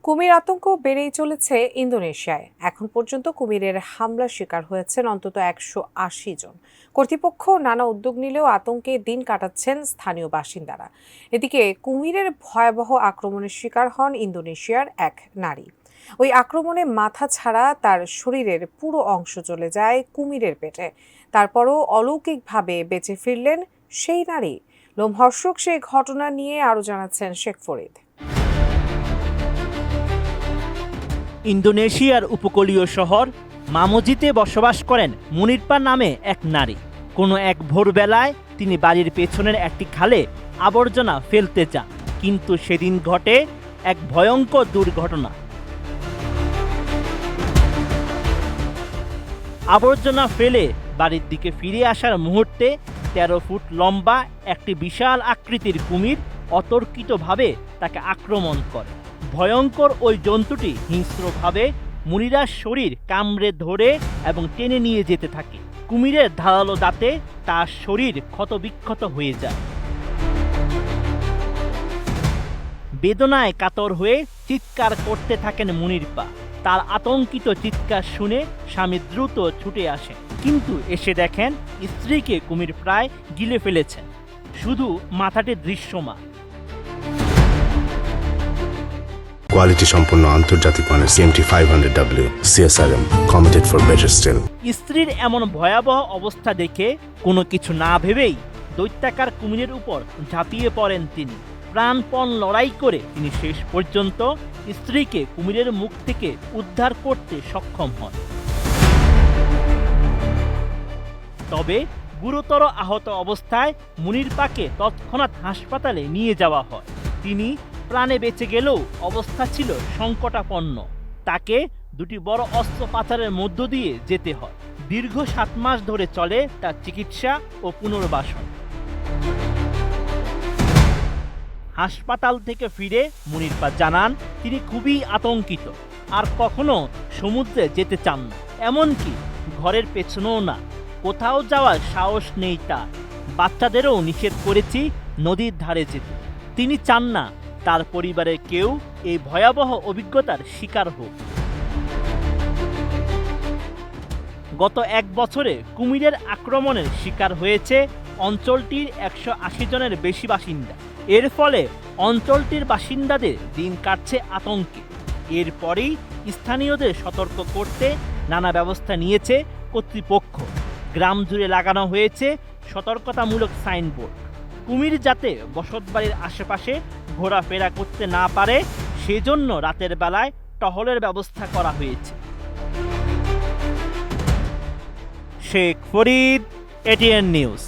কুমির আতঙ্ক বেড়েই চলেছে ইন্দোনেশিয়ায়। এখন পর্যন্ত কুমিরের হামলার শিকার হয়েছেন অন্তত 180 জন। কর্তৃপক্ষ নানা উদ্যোগ নিলেও আতঙ্কে দিন কাটাচ্ছেন স্থানীয় বাসিন্দারা। এদিকে কুমিরের ভয়াবহ আক্রমণের শিকার হন ইন্দোনেশিয়ার এক নারী। ওই আক্রমণে মাথা ছাড়া তার শরীরের পুরো অংশ চলে যায় কুমিরের পেটে। তারপরও অলৌকিকভাবে বেঁচে ফিরলেন সেই নারী। লোমহর্ষক সেই ঘটনা নিয়ে আরও জানাচ্ছেন শেখ ফরিদ। ইন্দোনেশিয়ার উপকূলীয় শহর মামুজিতে বসবাস করেন মুনিরপা নামে এক নারী। কোনো এক ভোরবেলায় তিনি বাড়ির পেছনের একটি খালে আবর্জনা ফেলতে যান, কিন্তু সেদিন ঘটে এক ভয়ঙ্কর দুর্ঘটনা। আবর্জনা ফেলে বাড়ির দিকে ফিরে আসার মুহূর্তে 13 ফুট লম্বা একটি বিশাল আকৃতির কুমির অতর্কিতভাবে তাকে আক্রমণ করে। ভয়ঙ্কর ওই জন্তুটি হিংস্রভাবে মুনিরার শরীর কামড়ে ধরে এবং টেনে নিয়ে যেতে থাকে। কুমিরের ধারালো দাঁতে তার শরীর ক্ষতবিক্ষত হয়ে যায়। বেদনায় কাতর হয়ে চিৎকার করতে থাকেন মুনিরপা। তার আতঙ্কিত চিৎকার শুনে স্বামী দ্রুত ছুটে আসেন, কিন্তু এসে দেখেন স্ত্রীকে কুমির প্রায় গিলে ফেলেছেন, শুধু মাথাটি দৃশ্যমান। কোয়ালিটি সম্পন্ন আন্তর্জাতিক মানের CMT 500W CSRM committed for better still. স্ত্রীর এমন ভয়াবহ অবস্থা দেখে কোনো কিছু না ভেবেই দৈত্যাকার কুমিরের উপর ঝাঁপিয়ে পড়েন তিনি। প্রাণপণ লড়াই করে তিনি শেষ পর্যন্ত স্ত্রীকে কুমিরের মুখ থেকে উদ্ধার করতে সক্ষম হন। তবে গুরুতর আহত অবস্থায় মুনিরপাকে তৎক্ষণাৎ হাসপাতালে নিয়ে যাওয়া হয়। তিনি প্রাণে বেঁচে গেলেও অবস্থা ছিল সংকটাপন্ন। তাকে দুটি বড় অস্ত্রোপচারের মধ্য দিয়ে যেতে হয়। দীর্ঘ 7 মাস ধরে চলে তার চিকিৎসা ও পুনর্বাসন। হাসপাতাল থেকে ফিরে মুনিরপা জানান তিনি খুবই আতঙ্কিত, আর কখনো সমুদ্রে যেতে চান না, এমনকি ঘরের পেছনেও না। কোথাও যাওয়ার সাহস নেই তার। বাচ্চাদেরও নিষেধ করেছি নদীর ধারে যেতে। তিনি চান না তার পরিবারের কেউ এই ভয়াবহ অভিজ্ঞতার শিকার হোক। গত 1 বছরে কুমিরের আক্রমণের শিকার হয়েছে অঞ্চলটির 180 জনের বেশি বাসিন্দা। এর ফলে অঞ্চলটির বাসিন্দাদের দিন কাটছে আতঙ্কে। এরপরেই স্থানীয়দের সতর্ক করতে নানা ব্যবস্থা নিয়েছে কর্তৃপক্ষ। গ্রাম জুড়ে লাগানো হয়েছে সতর্কতামূলক সাইনবোর্ড। কুমির যাতে বসতবাড়ির আশেপাশে ঘোরাফেরা করতে না পারে সেজন্য রাতের বেলায় টহলের ব্যবস্থা করা হয়েছে। Sheikh Farid, ATN news.